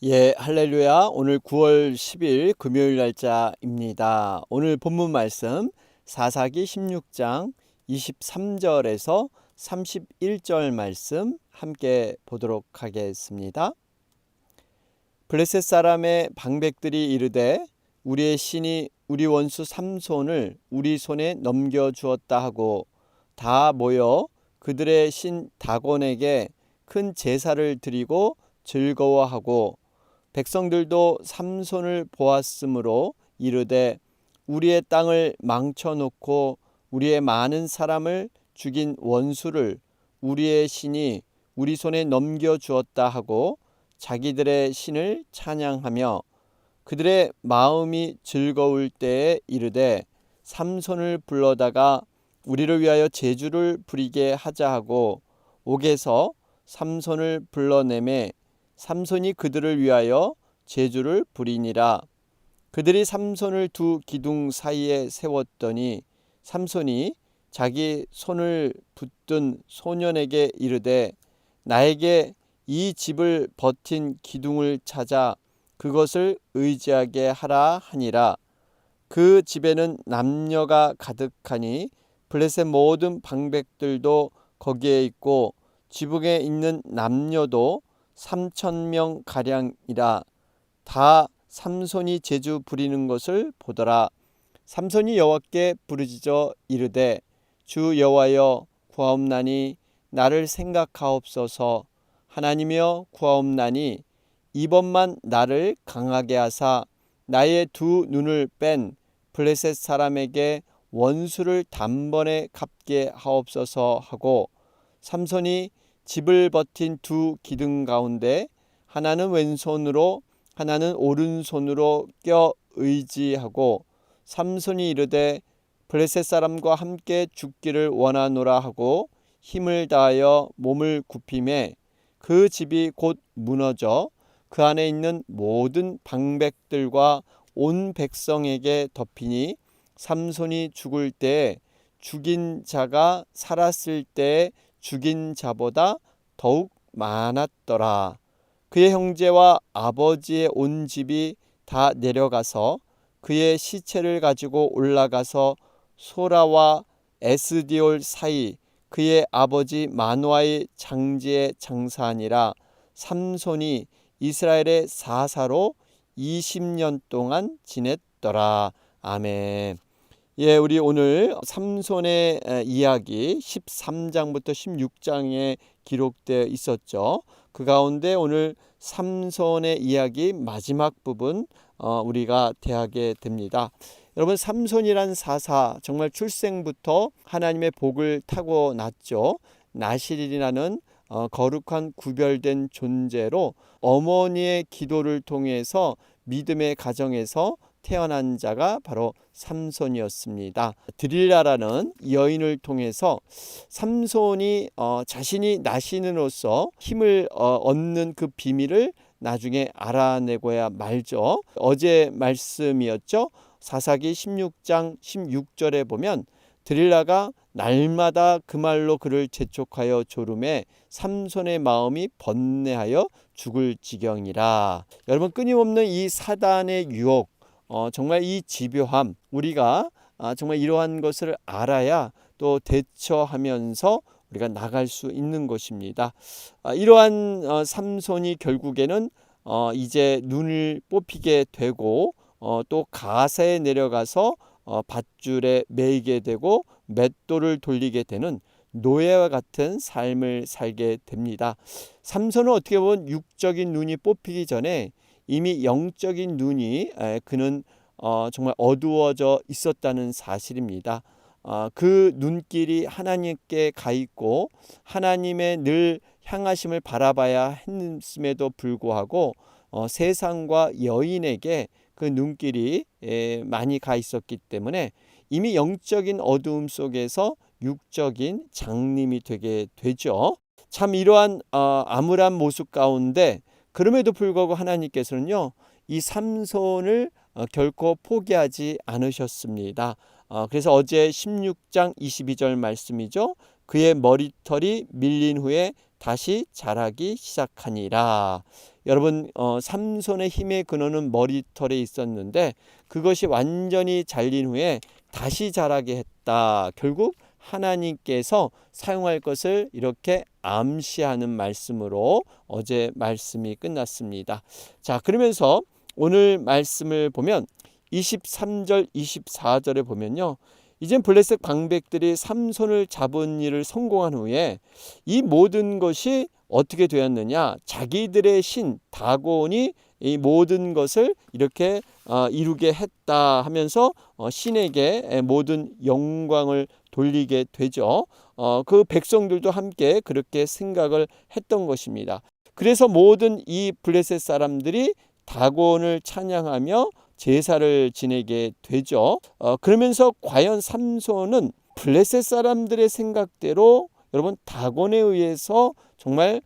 예, 할렐루야. 오늘 9월 10일 금요일 날짜입니다. 오늘 본문 말씀 사사기 16장 23절에서 31절 말씀 함께 보도록 하겠습니다. 블레셋 사람의 방백들이 이르되 우리의 신이 우리 원수 삼손을 우리 손에 넘겨주었다 하고 다 모여 그들의 신 다곤에게 큰 제사를 드리고 즐거워하고 백성들도 삼손을 보았으므로 이르되 우리의 땅을 망쳐놓고 우리의 많은 사람을 죽인 원수를 우리의 신이 우리 손에 넘겨주었다 하고 자기들의 신을 찬양하며 그들의 마음이 즐거울 때에 이르되 삼손을 불러다가 우리를 위하여 제주를 부리게 하자 하고 옥에서 삼손을 불러내매 삼손이 그들을 위하여 제주를 부리니라. 그들이 삼손을 두 기둥 사이에 세웠더니 삼손이 자기 손을 붙든 소년에게 이르되 나에게 이 집을 버틴 기둥을 찾아 그것을 의지하게 하라 하니라. 그 집에는 남녀가 가득하니 블레셋 모든 방백들도 거기에 있고 지붕에 있는 남녀도 3,000명 가량이라. 다 삼손이 제주 부리는 것을 보더라. 삼손이 여호와께 부르짖어 이르되 주 여호와여 구하옵나니 나를 생각하옵소서. 하나님이여 구하옵나니 이번만 나를 강하게 하사 나의 두 눈을 뺀 블레셋 사람에게 원수를 단번에 갚게 하옵소서 하고 삼손이 집을 버틴 두 기둥 가운데 하나는 왼손으로 하나는 오른손으로 껴 의지하고 삼손이 이르되 블레셋 사람과 함께 죽기를 원하노라 하고 힘을 다하여 몸을 굽히매 그 집이 곧 무너져 그 안에 있는 모든 방백들과 온 백성에게 덮이니 삼손이 죽을 때에 죽인 자가 살았을 때에 죽인 자보다 더욱 많았더라. 그의 형제와 아버지의 온 집이 다 내려가서 그의 시체를 가지고 올라가서 소라와 에스디올 사이 그의 아버지 마노아의 장지에 장사하니라. 삼손이 이스라엘의 사사로 20년 동안 지냈더라. 아멘. 예, 우리 오늘 삼손의 이야기 13장부터 16장에 기록되어 있었죠. 그 가운데 오늘 삼손의 이야기 마지막 부분 우리가 대하게 됩니다. 여러분, 삼손이란 사사 정말 출생부터 하나님의 복을 타고났죠. 나실이라는 거룩한 구별된 존재로 어머니의 기도를 통해서 믿음의 가정에서 태어난 자가 바로 삼손이었습니다. 드릴라라는 여인을 통해서 삼손이 자신이 나신으로서 힘을 얻는 그 비밀을 나중에 알아내고야 말죠. 어제 말씀이었죠. 사사기 16장 16절에 보면 드릴라가 날마다 그 말로 그를 재촉하여 조름에 삼손의 마음이 번뇌하여 죽을 지경이라. 여러분, 끊임없는 이 사단의 유혹, 정말 이 집요함, 우리가 정말 이러한 것을 알아야 또 대처하면서 우리가 나갈 수 있는 것입니다. 이러한 삼손이 결국에는 이제 눈을 뽑히게 되고 또 가사에 내려가서 밧줄에 매이게 되고 맷돌을 돌리게 되는 노예와 같은 삶을 살게 됩니다. 삼손은 어떻게 보면 육적인 눈이 뽑히기 전에 이미 영적인 눈이 그는 정말 어두워져 있었다는 사실입니다. 그 눈길이 하나님께 가 있고 하나님의 늘 향하심을 바라봐야 했음에도 불구하고 세상과 여인에게 그 눈길이 많이 가 있었기 때문에 이미 영적인 어두움 속에서 육적인 장님이 되게 되죠. 참 이러한 암울한 모습 가운데 그럼에도 불구하고 하나님께서는요, 이 삼손을 결코 포기하지 않으셨습니다. 그래서 어제 16장 22절 말씀이죠. 그의 머리털이 밀린 후에 다시 자라기 시작하니라. 여러분 삼손의 힘의 근원은 머리털에 있었는데 그것이 완전히 잘린 후에 다시 자라게 했다. 결국 하나님께서 사용할 것을 이렇게 암시하는 말씀으로 어제 말씀이 끝났습니다. 자, 그러면서 오늘 말씀을 보면 23절 24절에 보면요, 이젠 블레셋 방백들이 삼손을 잡은 일을 성공한 후에 이 모든 것이 어떻게 되었느냐, 자기들의 신 다곤이 이 모든 것을 이렇게 이루게 했다 하면서 신에게 모든 영광을 돌리게 되죠. 그 백성들도 함께 그렇게 생각을 했던 것입니다. 그래서 모든 이 블레셋 사람들이 다곤을 찬양하며 제사를 지내게 되죠. 그러면서 과연 삼손은 블레셋 사람들의 생각대로 여러분 다곤에 의해서 정말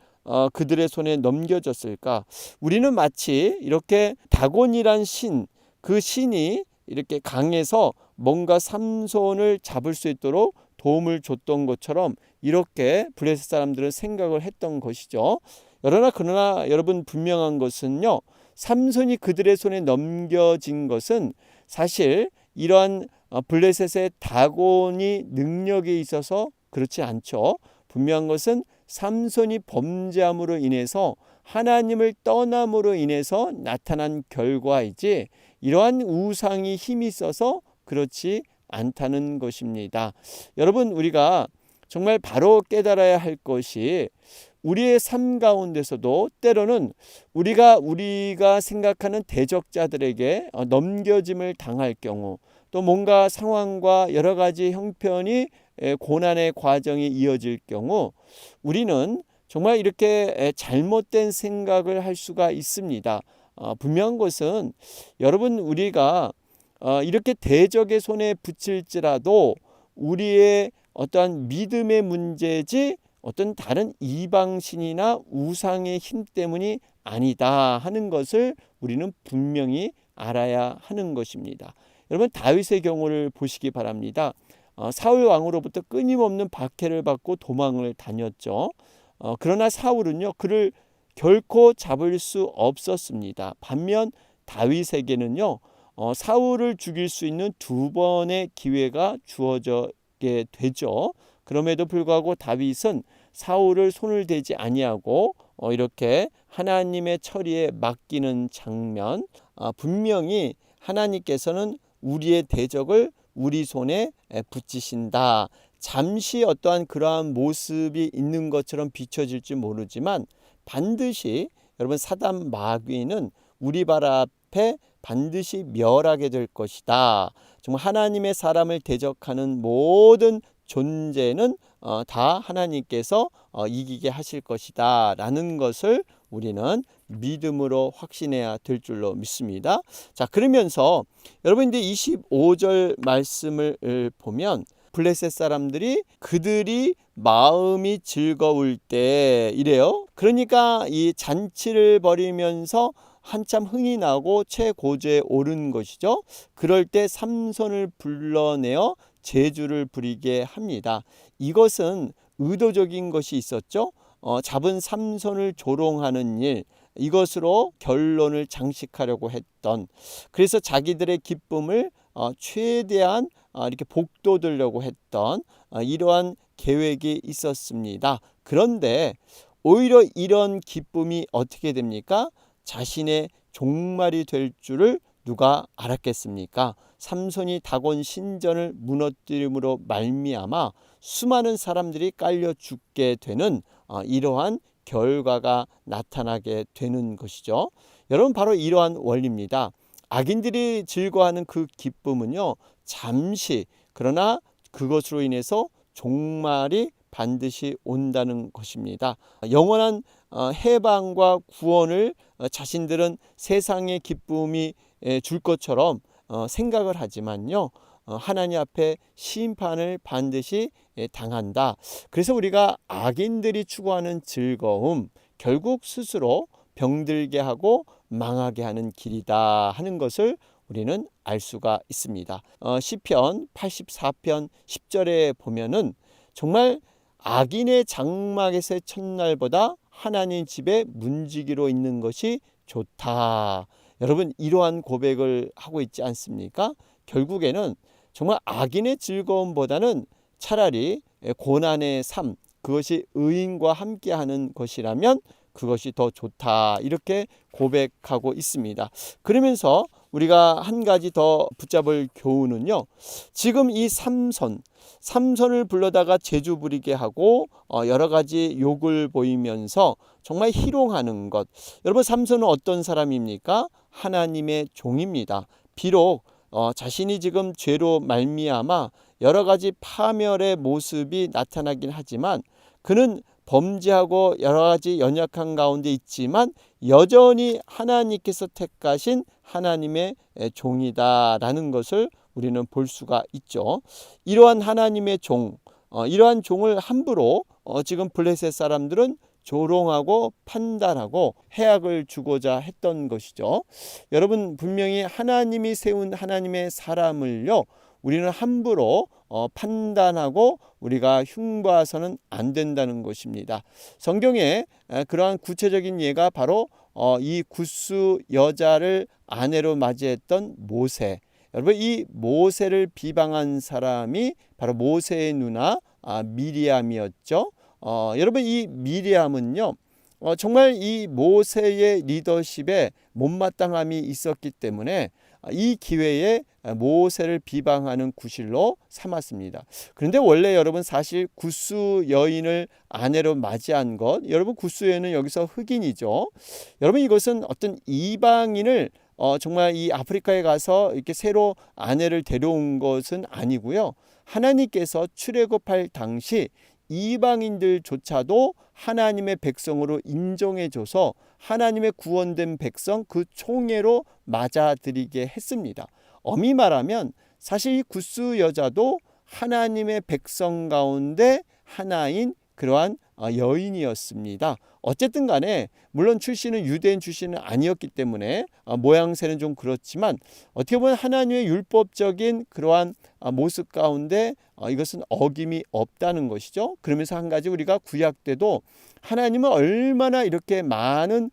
그들의 손에 넘겨졌을까? 우리는 마치 이렇게 다곤이란 신, 그 신이 이렇게 강해서 뭔가 삼손을 잡을 수 있도록 도움을 줬던 것처럼 이렇게 블레셋 사람들은 생각을 했던 것이죠. 그러나 여러분 분명한 것은요, 삼손이 그들의 손에 넘겨진 것은 사실 이러한 블레셋의 다곤이 능력에 있어서 그렇지 않죠. 분명한 것은 삼손이 범죄함으로 인해서 하나님을 떠남으로 인해서 나타난 결과이지 이러한 우상이 힘이 있어서 그렇지 않다는 것입니다. 여러분, 우리가 정말 바로 깨달아야 할 것이 우리의 삶 가운데서도 때로는 우리가 생각하는 대적자들에게 넘겨짐을 당할 경우, 또 뭔가 상황과 여러 가지 형편이 고난의 과정이 이어질 경우 우리는 정말 이렇게 잘못된 생각을 할 수가 있습니다. 분명한 것은 여러분, 우리가 이렇게 대적의 손에 붙일지라도 우리의 어떠한 믿음의 문제지 어떤 다른 이방신이나 우상의 힘 때문이 아니다 하는 것을 우리는 분명히 알아야 하는 것입니다. 여러분, 다윗의 경우를 보시기 바랍니다. 사울 왕으로부터 끊임없는 박해를 받고 도망을 다녔죠. 그러나 사울은요, 그를 결코 잡을 수 없었습니다. 반면 다윗에게는요, 사울을 죽일 수 있는 두 번의 기회가 주어지게 되죠. 그럼에도 불구하고 다윗은 사울을 손을 대지 아니하고 이렇게 하나님의 처리에 맡기는 장면, 분명히 하나님께서는 우리의 대적을 우리 손에 붙이신다. 잠시 어떠한 그러한 모습이 있는 것처럼 비춰질지 모르지만 반드시 여러분, 사단 마귀는 우리 발 앞에 반드시 멸하게 될 것이다. 정말 하나님의 사람을 대적하는 모든 존재는 다 하나님께서 이기게 하실 것이다 라는 것을 우리는 믿음으로 확신해야 될 줄로 믿습니다. 자, 그러면서 여러분들 25절 말씀을 보면 블레셋 사람들이 그들이 마음이 즐거울 때 이래요. 그러니까 이 잔치를 벌이면서 한참 흥이 나고 최고조에 오른 것이죠. 그럴 때 삼손을 불러내어 제주를 부리게 합니다. 이것은 의도적인 것이 있었죠. 잡은 삼손을 조롱하는 일, 이것으로 결론을 장식하려고 했던, 그래서 자기들의 기쁨을 최대한 이렇게 복돋으려고 했던 이러한 계획이 있었습니다. 그런데 오히려 이런 기쁨이 어떻게 됩니까? 자신의 종말이 될 줄을 누가 알았겠습니까? 삼손이 다곤 신전을 무너뜨림으로 말미암아 수많은 사람들이 깔려 죽게 되는 이러한 결과가 나타나게 되는 것이죠. 여러분, 바로 이러한 원리입니다. 악인들이 즐거워하는 그 기쁨은요, 잠시, 그러나 그것으로 인해서 종말이 반드시 온다는 것입니다. 영원한 해방과 구원을 자신들은 세상의 기쁨이 줄 것처럼 생각을 하지만요, 하나님 앞에 심판을 반드시 당한다. 그래서 우리가 악인들이 추구하는 즐거움, 결국 스스로 병들게 하고 망하게 하는 길이다 하는 것을 우리는 알 수가 있습니다. 시편 84편 10절에 보면은 정말 악인의 장막에서의 첫날보다 하나님 집에 문지기로 있는 것이 좋다. 여러분, 이러한 고백을 하고 있지 않습니까? 결국에는 정말 악인의 즐거움보다는 차라리 고난의 삶, 그것이 의인과 함께하는 것이라면 그것이 더 좋다, 이렇게 고백하고 있습니다. 그러면서 우리가 한 가지 더 붙잡을 교훈은요, 지금 이 삼손을 불러다가 재주 부리게 하고 여러 가지 욕을 보이면서 정말 희롱하는 것. 여러분, 삼손은 어떤 사람입니까? 하나님의 종입니다. 비록 자신이 지금 죄로 말미암아 여러 가지 파멸의 모습이 나타나긴 하지만 그는 범죄하고 여러 가지 연약한 가운데 있지만 여전히 하나님께서 택하신 하나님의 종이다라는 것을 우리는 볼 수가 있죠. 이러한 하나님의 이러한 종을 함부로 지금 블레셋 사람들은 조롱하고 판단하고 해악을 주고자 했던 것이죠. 여러분, 분명히 하나님이 세운 하나님의 사람을요, 우리는 함부로 판단하고 우리가 흉보아서는 안 된다는 것입니다. 성경에 그러한 구체적인 예가 바로 이 굿수 여자를 아내로 맞이했던 모세. 여러분, 이 모세를 비방한 사람이 바로 모세의 누나 미리암이었죠. 여러분, 이 미리암은요, 정말 이 모세의 리더십에 못마땅함이 있었기 때문에 이 기회에 모세를 비방하는 구실로 삼았습니다. 그런데 원래 여러분, 사실 굿수 여인을 아내로 맞이한 것, 여러분, 굿수 여인은 여기서 흑인이죠. 여러분, 이것은 어떤 이방인을 정말 이 아프리카에 가서 이렇게 새로 아내를 데려온 것은 아니고요. 하나님께서 출애굽할 당시 이방인들조차도 하나님의 백성으로 인정해줘서 하나님의 구원된 백성, 그 총회로 맞아들이게 했습니다. 엄히 말하면 사실 이 굿수 여자도 하나님의 백성 가운데 하나인 그러한 여인이었습니다. 어쨌든 간에 물론 출신은 유대인 출신은 아니었기 때문에 모양새는 좀 그렇지만 어떻게 보면 하나님의 율법적인 그러한 모습 가운데 이것은 어김이 없다는 것이죠. 그러면서 한 가지 우리가 구약 때도 하나님은 얼마나 이렇게 많은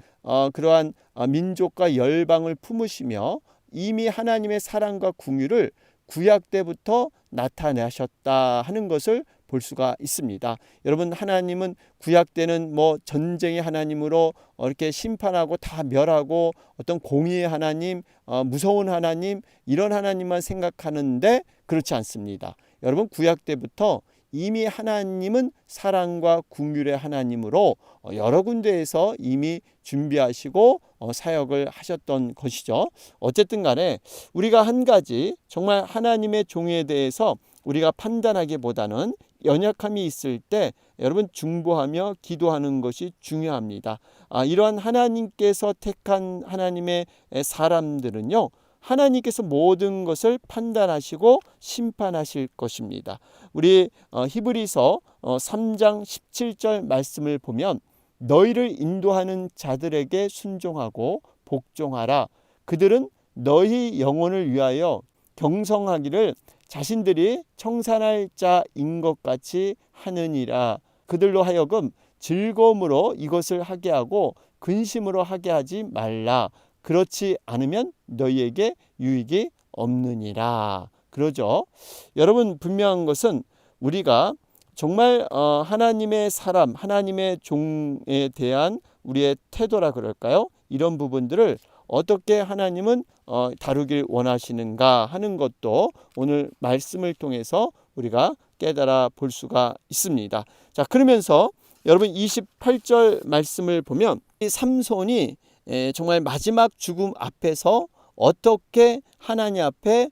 그러한 민족과 열방을 품으시며 이미 하나님의 사랑과 궁유를 구약 때부터 나타내셨다 하는 것을 볼 수가 있습니다. 여러분, 하나님은 구약 때는 뭐 전쟁의 하나님으로 이렇게 심판하고 다 멸하고 어떤 공의의 하나님, 무서운 하나님, 이런 하나님만 생각하는데 그렇지 않습니다. 여러분, 구약 때부터 이미 하나님은 사랑과 긍휼의 하나님으로 여러 군데에서 이미 준비하시고 사역을 하셨던 것이죠. 어쨌든 간에 우리가 한 가지 정말 하나님의 종에 대해서 우리가 판단하기보다는 연약함이 있을 때 여러분 중보하며 기도하는 것이 중요합니다. 이러한 하나님께서 택한 하나님의 사람들은요, 하나님께서 모든 것을 판단하시고 심판하실 것입니다. 우리 히브리서 3장 17절 말씀을 보면 너희를 인도하는 자들에게 순종하고 복종하라. 그들은 너희 영혼을 위하여 경성하기를 자신들이 청산할 자인 것 같이 하느니라. 그들로 하여금 즐거움으로 이것을 하게 하고 근심으로 하게 하지 말라. 그렇지 않으면 너희에게 유익이 없느니라. 그러죠. 여러분, 분명한 것은 우리가 정말 하나님의 사람, 하나님의 종에 대한 우리의 태도라 그럴까요? 이런 부분들을 어떻게 하나님은 다루길 원하시는가 하는 것도 오늘 말씀을 통해서 우리가 깨달아 볼 수가 있습니다. 자, 그러면서 여러분 28절 말씀을 보면 이 삼손이 정말 마지막 죽음 앞에서 어떻게 하나님 앞에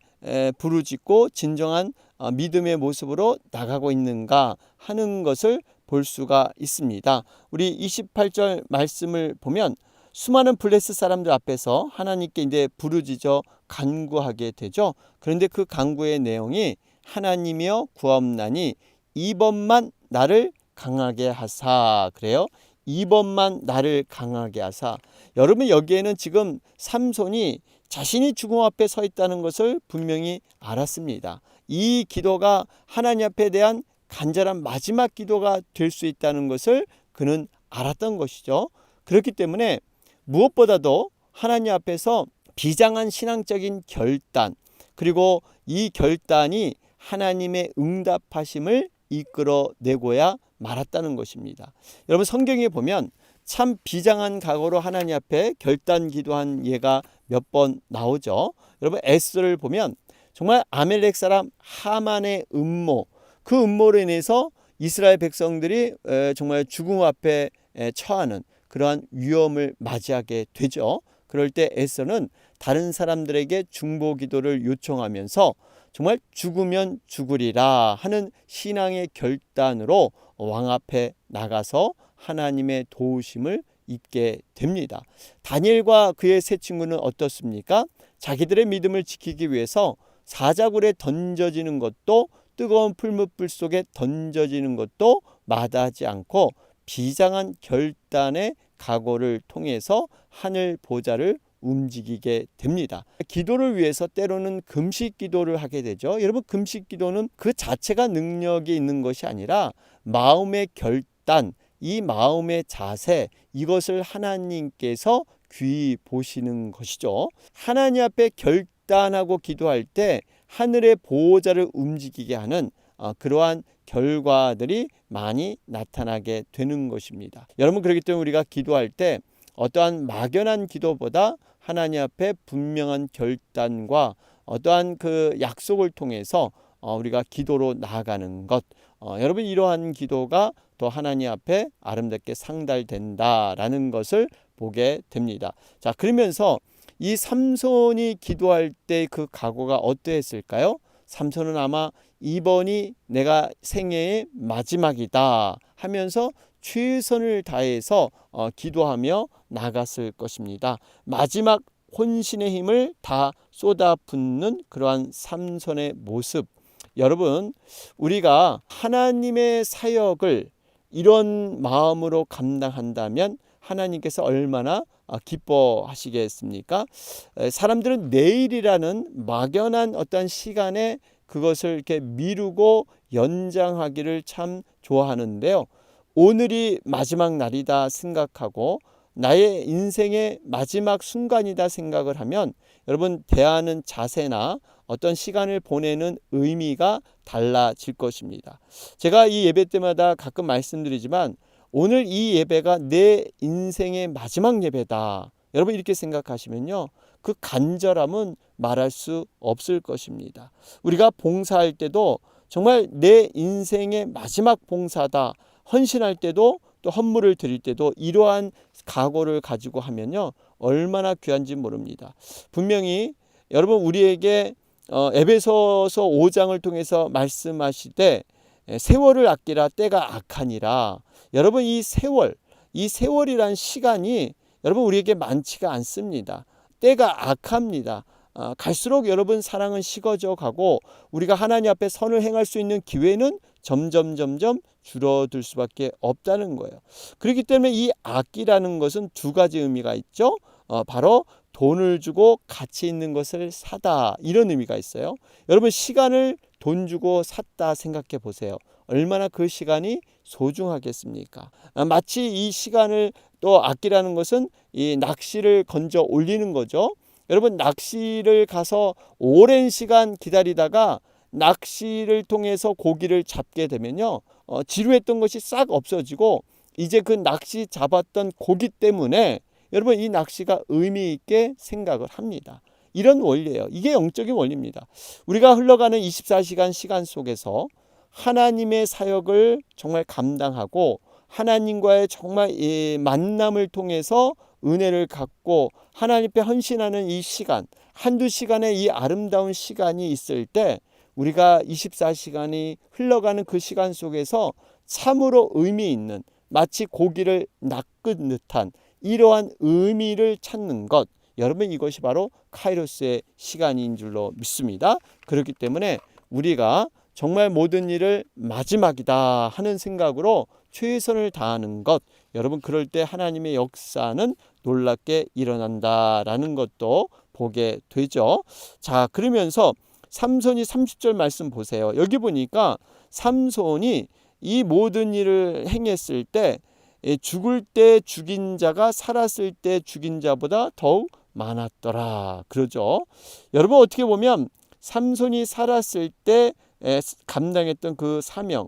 부르짖고 진정한 믿음의 모습으로 나가고 있는가 하는 것을 볼 수가 있습니다. 우리 28절 말씀을 보면 수많은 블레셋 사람들 앞에서 하나님께 이제 부르짖어 간구하게 되죠. 그런데 그 간구의 내용이 하나님이여 구하옵나니 이번만 나를 강하게 하사. 그래요. 이번만 나를 강하게 하사. 여러분, 여기에는 지금 삼손이 자신이 죽음 앞에 서 있다는 것을 분명히 알았습니다. 이 기도가 하나님 앞에 대한 간절한 마지막 기도가 될 수 있다는 것을 그는 알았던 것이죠. 그렇기 때문에 무엇보다도 하나님 앞에서 비장한 신앙적인 결단, 그리고 이 결단이 하나님의 응답하심을 이끌어내고야 말았다는 것입니다. 여러분, 성경에 보면 참 비장한 각오로 하나님 앞에 결단 기도한 예가 몇 번 나오죠. 여러분, 에스더를 보면 정말 아멜렉 사람 하만의 음모, 그 음모로 인해서 이스라엘 백성들이 정말 죽음 앞에 처하는 그러한 위험을 맞이하게 되죠. 그럴 때 에스더는 다른 사람들에게 중보 기도를 요청하면서 정말 죽으면 죽으리라 하는 신앙의 결단으로 왕 앞에 나가서 하나님의 도우심을 입게 됩니다. 다니엘과 그의 세 친구는 어떻습니까? 자기들의 믿음을 지키기 위해서 사자굴에 던져지는 것도, 뜨거운 풀무불 속에 던져지는 것도 마다하지 않고 비장한 결단의 각오를 통해서 하늘 보좌를 움직이게 됩니다. 기도를 위해서 때로는 금식 기도를 하게 되죠. 여러분, 금식 기도는 그 자체가 능력이 있는 것이 아니라 마음의 결단, 이 마음의 자세, 이것을 하나님께서 귀히 보시는 것이죠. 하나님 앞에 결단하고 기도할 때 하늘의 보호자를 움직이게 하는 그러한 결과들이 많이 나타나게 되는 것입니다. 여러분, 그렇기 때문에 우리가 기도할 때 어떠한 막연한 기도보다 하나님 앞에 분명한 결단과 어떠한 그 약속을 통해서 우리가 기도로 나아가는 것, 여러분, 이러한 기도가 또 하나님 앞에 아름답게 상달된다라는 것을 보게 됩니다. 자, 그러면서 이 삼손이 기도할 때 그 각오가 어떠했을까요? 삼손은 아마 이번이 내가 생애의 마지막이다 하면서 최선을 다해서 기도하며 나갔을 것입니다. 마지막 혼신의 힘을 다 쏟아붓는 그러한 삼손의 모습. 여러분, 우리가 하나님의 사역을 이런 마음으로 감당한다면 하나님께서 얼마나 기뻐하시겠습니까? 사람들은 내일이라는 막연한 어떤 시간에 그것을 이렇게 미루고 연장하기를 참 좋아하는데요. 오늘이 마지막 날이다 생각하고 나의 인생의 마지막 순간이다 생각을 하면 여러분, 대하는 자세나 어떤 시간을 보내는 의미가 달라질 것입니다. 제가 이 예배 때마다 가끔 말씀드리지만 오늘 이 예배가 내 인생의 마지막 예배다. 여러분, 이렇게 생각하시면요, 그 간절함은 말할 수 없을 것입니다. 우리가 봉사할 때도 정말 내 인생의 마지막 봉사다. 헌신할 때도 또 헌물을 드릴 때도 이러한 각오를 가지고 하면요, 얼마나 귀한지 모릅니다. 분명히 여러분, 우리에게 에베소서 5장을 통해서 말씀하시되 세월을 아끼라 때가 악하니라. 여러분, 이 세월이란 시간이 여러분 우리에게 많지가 않습니다. 때가 악합니다. 갈수록 여러분 사랑은 식어져 가고 우리가 하나님 앞에 선을 행할 수 있는 기회는 점점 줄어들 수밖에 없다는 거예요. 그렇기 때문에 이 악이라는 것은 두 가지 의미가 있죠. 바로 돈을 주고 가치 있는 것을 사다, 이런 의미가 있어요. 여러분, 시간을 돈 주고 샀다 생각해 보세요. 얼마나 그 시간이 소중하겠습니까? 마치 이 시간을 또 아끼라는 것은 이 낚시를 건져 올리는 거죠. 여러분, 낚시를 가서 오랜 시간 기다리다가 낚시를 통해서 고기를 잡게 되면요, 지루했던 것이 싹 없어지고 이제 그 낚시 잡았던 고기 때문에 여러분 이 낚시가 의미 있게 생각을 합니다. 이런 원리예요. 이게 영적인 원리입니다. 우리가 흘러가는 24시간 시간 속에서 하나님의 사역을 정말 감당하고 하나님과의 정말 이 만남을 통해서 은혜를 갖고 하나님 앞에 헌신하는 이 시간, 한두 시간의 이 아름다운 시간이 있을 때 우리가 24시간이 흘러가는 그 시간 속에서 참으로 의미 있는, 마치 고기를 낚은 듯한 이러한 의미를 찾는 것, 여러분 이것이 바로 카이로스의 시간인 줄로 믿습니다. 그렇기 때문에 우리가 정말 모든 일을 마지막이다 하는 생각으로 최선을 다하는 것, 여러분 그럴 때 하나님의 역사는 놀랍게 일어난다라는 것도 보게 되죠. 자, 그러면서 삼손이 30절 말씀 보세요. 여기 보니까 삼손이 이 모든 일을 행했을 때 죽을 때 죽인 자가 살았을 때 죽인 자보다 더욱 많았더라. 그러죠. 여러분 어떻게 보면 삼손이 살았을 때 감당했던 그 사명,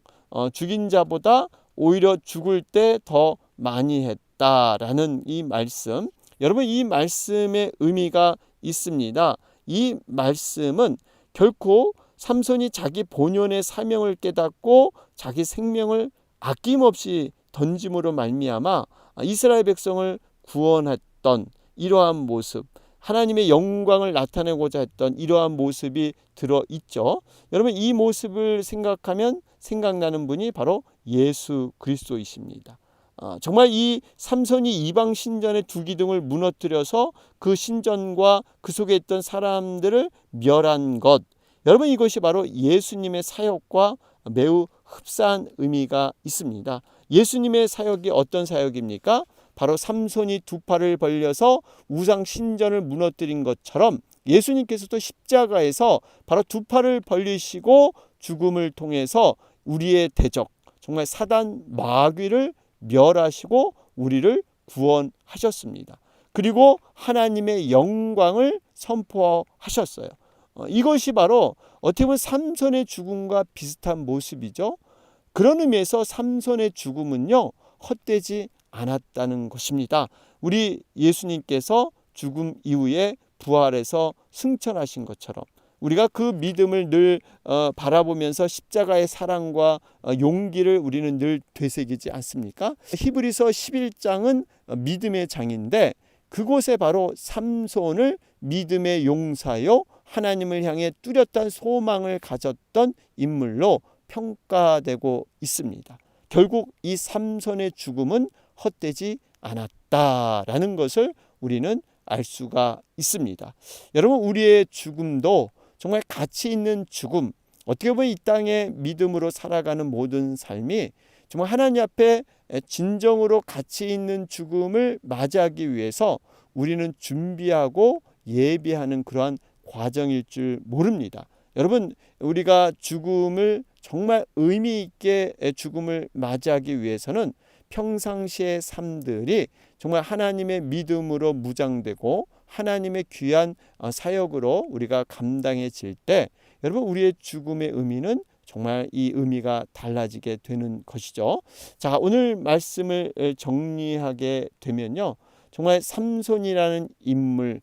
죽인 자보다 오히려 죽을 때 더 많이 했다라는 이 말씀. 여러분 이 말씀의 의미가 있습니다. 이 말씀은 결코 삼손이 자기 본연의 사명을 깨닫고 자기 생명을 아낌없이 던짐으로 말미암아 이스라엘 백성을 구원했던 이러한 모습, 하나님의 영광을 나타내고자 했던 이러한 모습이 들어있죠. 여러분 이 모습을 생각하면 생각나는 분이 바로 예수 그리스도이십니다. 정말 이 삼손이 이방 신전의 두 기둥을 무너뜨려서 그 신전과 그 속에 있던 사람들을 멸한 것, 여러분 이것이 바로 예수님의 사역과 매우 흡사한 의미가 있습니다. 예수님의 사역이 어떤 사역입니까? 바로 삼손이 두 팔을 벌려서 우상 신전을 무너뜨린 것처럼 예수님께서도 십자가에서 바로 두 팔을 벌리시고 죽음을 통해서 우리의 대적, 정말 사단 마귀를 멸하시고 우리를 구원하셨습니다. 그리고 하나님의 영광을 선포하셨어요. 이것이 바로 어떻게 보면 삼손의 죽음과 비슷한 모습이죠. 그런 의미에서 삼손의 죽음은요, 헛되지 않았다는 것입니다. 우리 예수님께서 죽음 이후에 부활해서 승천하신 것처럼 우리가 그 믿음을 늘 바라보면서 십자가의 사랑과 용기를 우리는 늘 되새기지 않습니까? 히브리서 11장은 믿음의 장인데 그곳에 바로 삼손을 믿음의 용사요 하나님을 향해 뚜렷한 소망을 가졌던 인물로 평가되고 있습니다. 결국 이 삼손의 죽음은 헛되지 않았다라는 것을 우리는 알 수가 있습니다. 여러분 우리의 죽음도 정말 가치 있는 죽음, 어떻게 보면 이 땅에 믿음으로 살아가는 모든 삶이 정말 하나님 앞에 진정으로 가치 있는 죽음을 맞이하기 위해서 우리는 준비하고 예비하는 그러한 과정일 줄 모릅니다. 여러분 우리가 죽음을 정말 의미 있게 죽음을 맞이하기 위해서는 평상시의 삶들이 정말 하나님의 믿음으로 무장되고 하나님의 귀한 사역으로 우리가 감당해질 때 여러분 우리의 죽음의 의미는 정말 이 의미가 달라지게 되는 것이죠. 자, 오늘 말씀을 정리하게 되면요, 정말 삼손이라는 인물,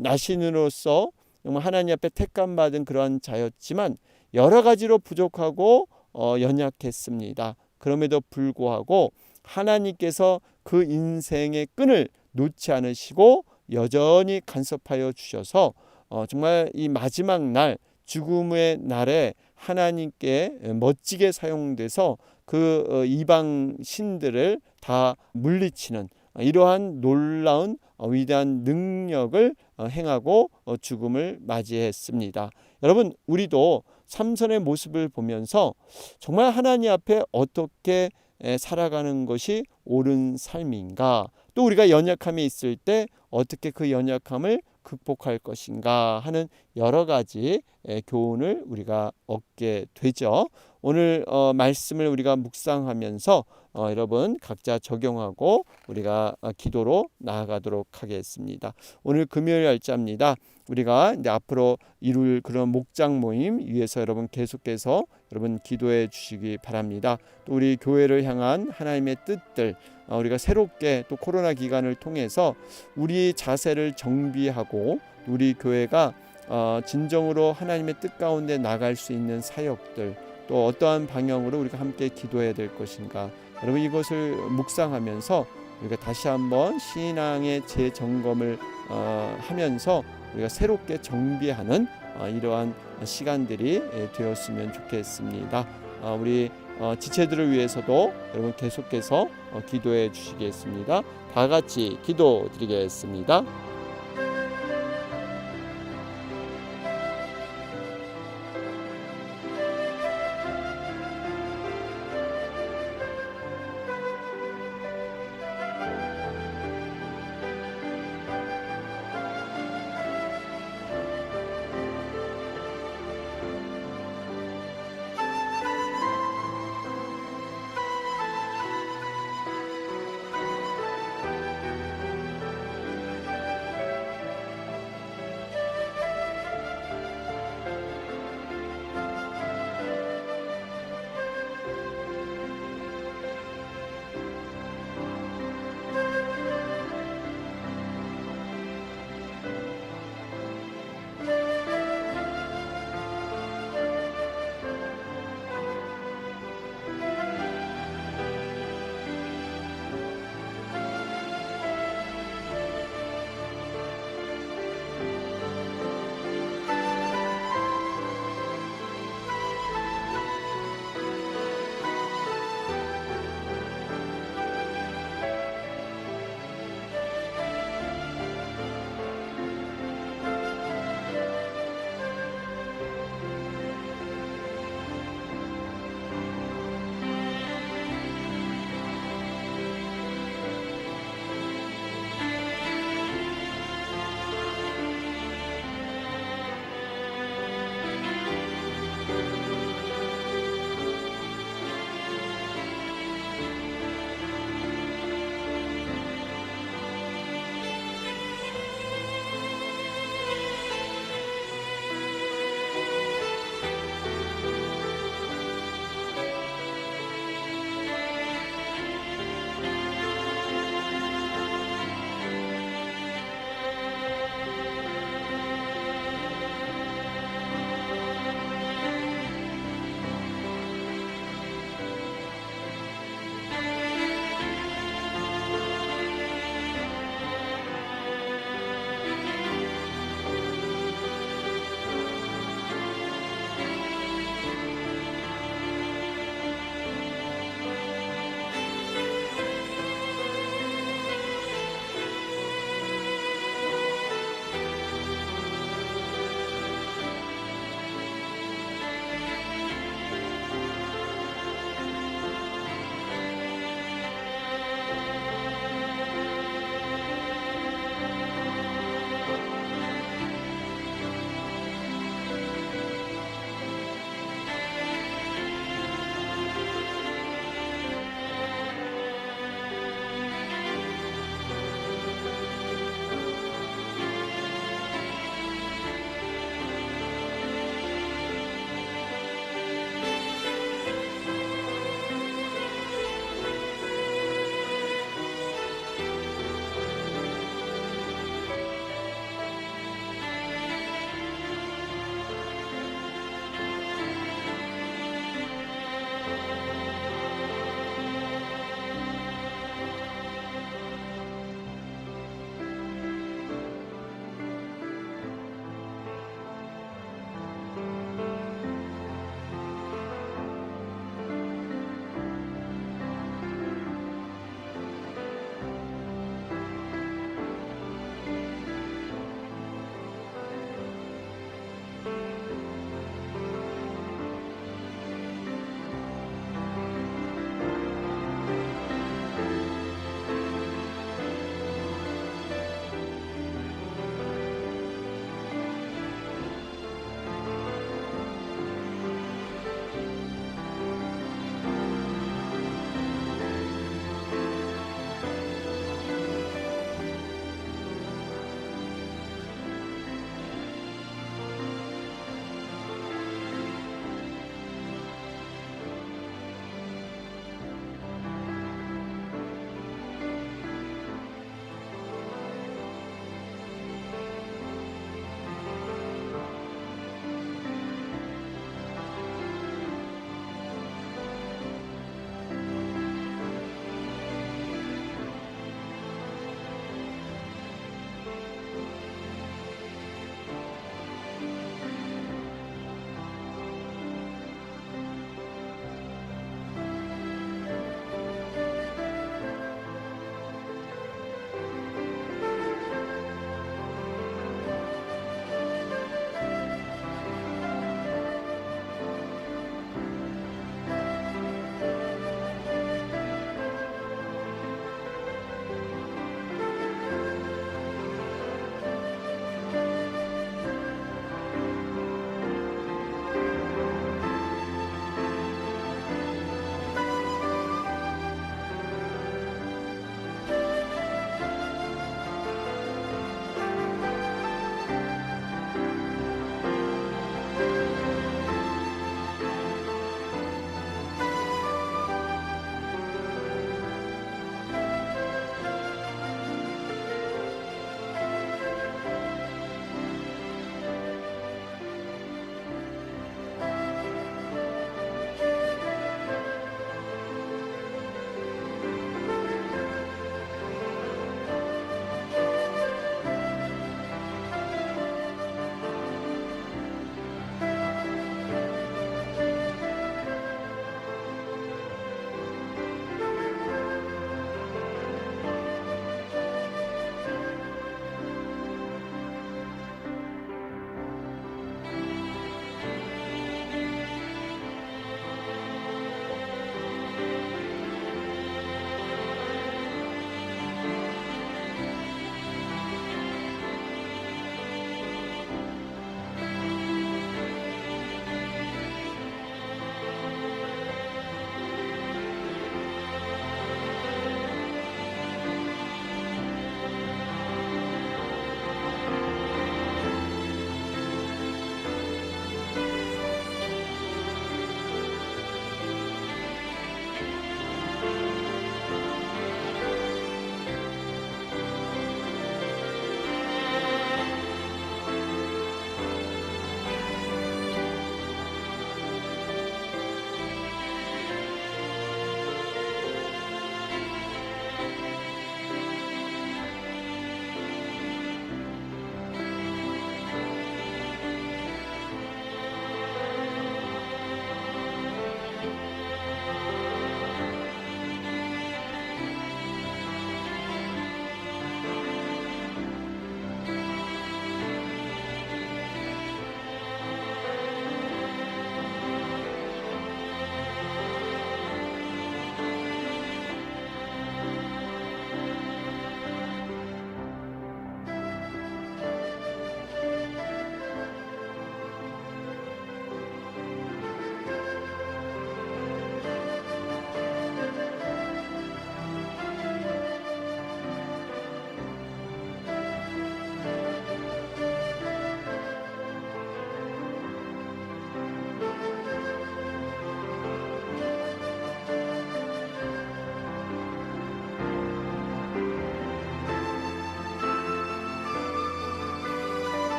나신으로서 정말 하나님 앞에 택감받은 그러한 자였지만 여러 가지로 부족하고 연약했습니다. 그럼에도 불구하고 하나님께서 그 인생의 끈을 놓지 않으시고 여전히 간섭하여 주셔서 정말 이 마지막 날, 죽음의 날에 하나님께 멋지게 사용돼서 그 이방 신들을 다 물리치는 이러한 놀라운 위대한 능력을 행하고 죽음을 맞이했습니다. 여러분 우리도 삼손의 모습을 보면서 정말 하나님 앞에 어떻게 살아가는 것이 옳은 삶인가, 또 우리가 연약함이 있을 때 어떻게 그 연약함을 극복할 것인가 하는 여러 가지 교훈을 우리가 얻게 되죠. 오늘 말씀을 우리가 묵상하면서 여러분 각자 적용하고 우리가 기도로 나아가도록 하겠습니다. 오늘 금요일 날짜입니다. 우리가 이제 앞으로 이룰 그런 목장 모임 위해서 여러분 계속해서 여러분 기도해 주시기 바랍니다. 또 우리 교회를 향한 하나님의 뜻들, 우리가 새롭게 또 코로나 기간을 통해서 우리 자세를 정비하고 우리 교회가 진정으로 하나님의 뜻 가운데 나갈 수 있는 사역들, 또 어떠한 방향으로 우리가 함께 기도해야 될 것인가, 여러분 이것을 묵상하면서 우리가 다시 한번 신앙의 재점검을 하면서 우리가 새롭게 정비하는 이러한 시간들이 되었으면 좋겠습니다. 우리 지체들을 위해서도 여러분 계속해서 기도해 주시겠습니다. 다 같이 기도드리겠습니다.